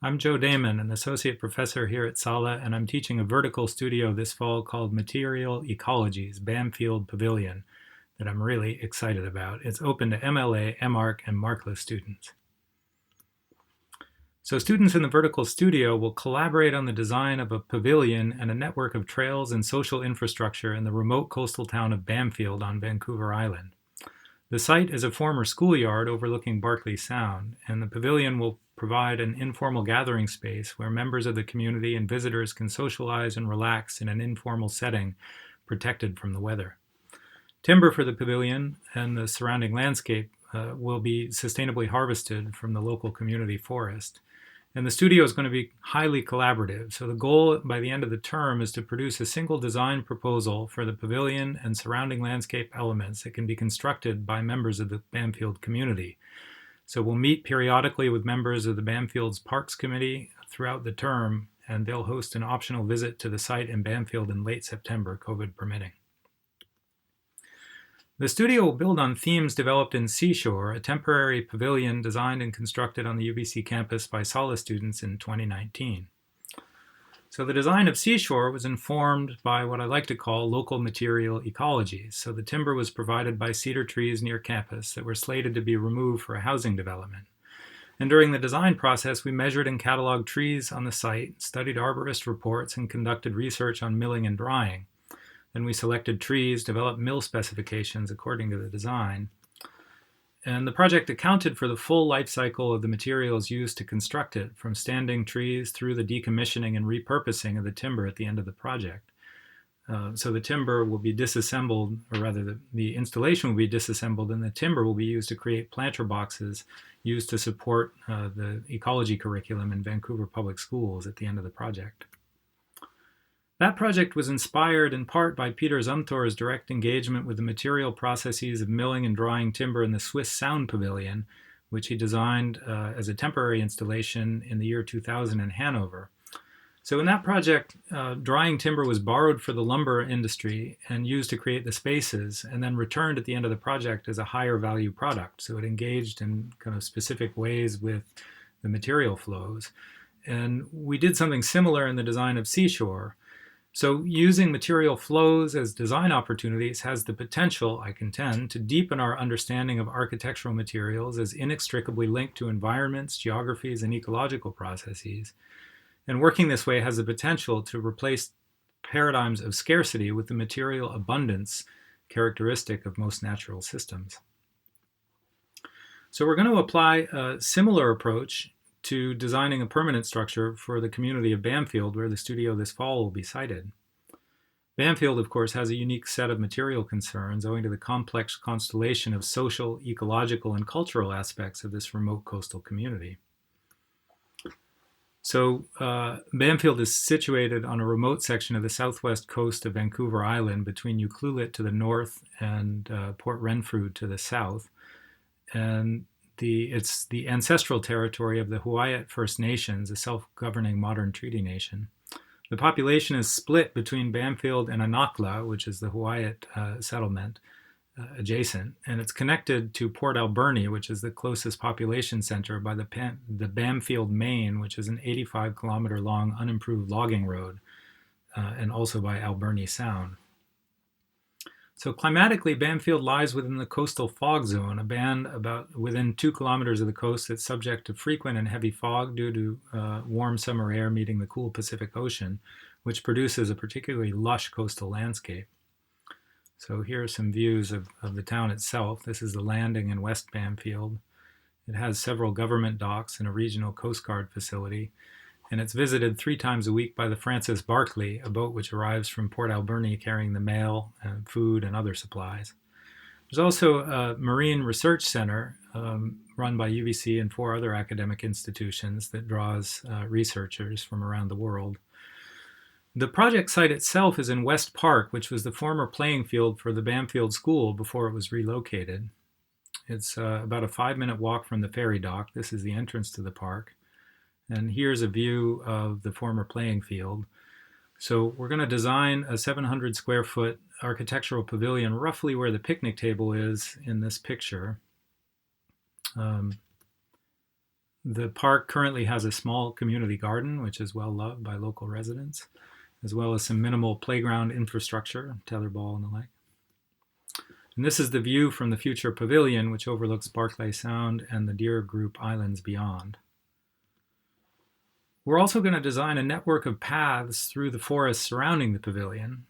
I'm Joe Dahmen, an associate professor here at Sala, and I'm teaching a vertical studio this fall called Material Ecology's Banfield Pavilion that I'm really excited about. It's open to MLA, MArch, and Markless students. So students in the vertical studio will collaborate on the design of a pavilion and a network of trails and social infrastructure in the remote coastal town of Banfield on Vancouver Island. The site is a former schoolyard overlooking Barkley Sound, and the pavilion will provide an informal gathering space where members of the community and visitors can socialize and relax in an informal setting protected from the weather. Timber for the pavilion and the surrounding landscape will be sustainably harvested from the local community forest. And the studio is going to be highly collaborative. So the goal by the end of the term is to produce a single design proposal for the pavilion and surrounding landscape elements that can be constructed by members of the Banfield community. So we'll meet periodically with members of the Banfield's Parks Committee throughout the term, and they'll host an optional visit to the site in Banfield in late September, COVID permitting. The studio will build on themes developed in Seashore, a temporary pavilion designed and constructed on the UBC campus by Sala students in 2019. So the design of Seashore was informed by what I like to call local material ecology. So the timber was provided by cedar trees near campus that were slated to be removed for a housing development. And during the design process, we measured and cataloged trees on the site, studied arborist reports, and conducted research on milling and drying. Then we selected trees, developed mill specifications according to the design. And the project accounted for the full life cycle of the materials used to construct it, from standing trees through the decommissioning and repurposing of the timber at the end of the project. So the timber will be disassembled, or rather the installation will be disassembled, and the timber will be used to create planter boxes used to support the ecology curriculum in Vancouver Public Schools at the end of the project. That project was inspired in part by Peter Zumthor's direct engagement with the material processes of milling and drying timber in the Swiss Sound Pavilion, which he designed as a temporary installation in the year 2000 in Hanover. So in that project, drying timber was borrowed for the lumber industry and used to create the spaces, and then returned at the end of the project as a higher value product. So it engaged in kind of specific ways with the material flows. And we did something similar in the design of Seashore. So using material flows as design opportunities has the potential, I contend, to deepen our understanding of architectural materials as inextricably linked to environments, geographies, and ecological processes. And working this way has the potential to replace paradigms of scarcity with the material abundance characteristic of most natural systems. So we're going to apply a similar approach to designing a permanent structure for the community of Banfield, where the studio this fall will be sited. Banfield, of course, has a unique set of material concerns owing to the complex constellation of social, ecological, and cultural aspects of this remote coastal community. So Banfield is situated on a remote section of the southwest coast of Vancouver Island between Ucluelet to the north and Port Renfrew to the south. And it's the ancestral territory of the Hawaiian First Nations, a self-governing modern treaty nation. The population is split between Banfield and Anakla, which is the Hawaiian settlement adjacent, and it's connected to Port Alberni, which is the closest population center, by the Banfield Main, which is an 85-kilometer long unimproved logging road, and also by Alberni Sound. So climatically, Banfield lies within the coastal fog zone, a band about within 2 kilometers of the coast that's subject to frequent and heavy fog due to warm summer air meeting the cool Pacific Ocean, which produces a particularly lush coastal landscape. So here are some views of the town itself. This is the landing in West Banfield. It has several government docks and a regional Coast Guard facility, and it's visited 3 times a week by the Francis Barkley, a boat which arrives from Port Alberni carrying the mail, food, and other supplies. There's also a marine research center run by UBC and 4 other academic institutions that draws researchers from around the world. The project site itself is in West Park, which was the former playing field for the Banfield School before it was relocated. It's about a 5-minute walk from the ferry dock. This is the entrance to the park. And here's a view of the former playing field. So we're going to design a 700 square foot architectural pavilion roughly where the picnic table is in this picture. The park currently has a small community garden, which is well loved by local residents, as well as some minimal playground infrastructure, tetherball and the like. And this is the view from the future pavilion, which overlooks Barclay Sound and the Deer Group Islands beyond. We're also going to design a network of paths through the forest surrounding the pavilion,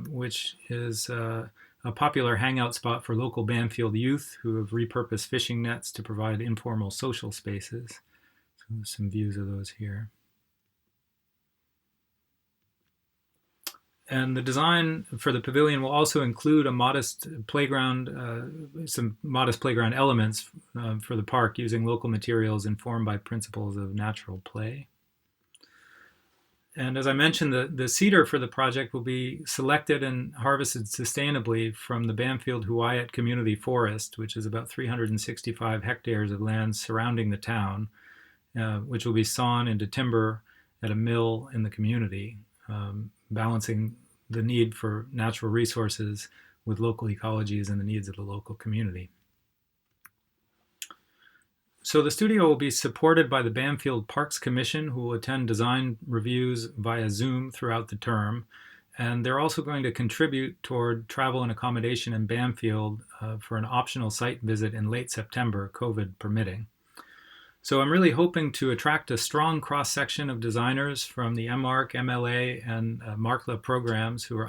which is a popular hangout spot for local Banfield youth who have repurposed fishing nets to provide informal social spaces. So some views of those here. And the design for the pavilion will also include a modest playground, some modest playground elements for the park using local materials informed by principles of natural play. And as I mentioned, the cedar for the project will be selected and harvested sustainably from the Banfield Huayet Community Forest, which is about 365 hectares of land surrounding the town, which will be sawn into timber at a mill in the community, balancing the need for natural resources with local ecologies and the needs of the local community. So the studio will be supported by the Banfield Parks Commission, who will attend design reviews via Zoom throughout the term. And they're also going to contribute toward travel and accommodation in Banfield for an optional site visit in late September, COVID permitting. So I'm really hoping to attract a strong cross-section of designers from the MARC, MLA, and MARCLA programs who are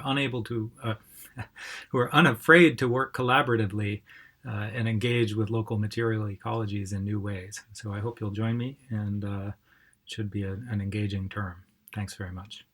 who are unafraid to work collaboratively and engage with local material ecologies in new ways. So I hope you'll join me, and it should be an engaging term. Thanks very much.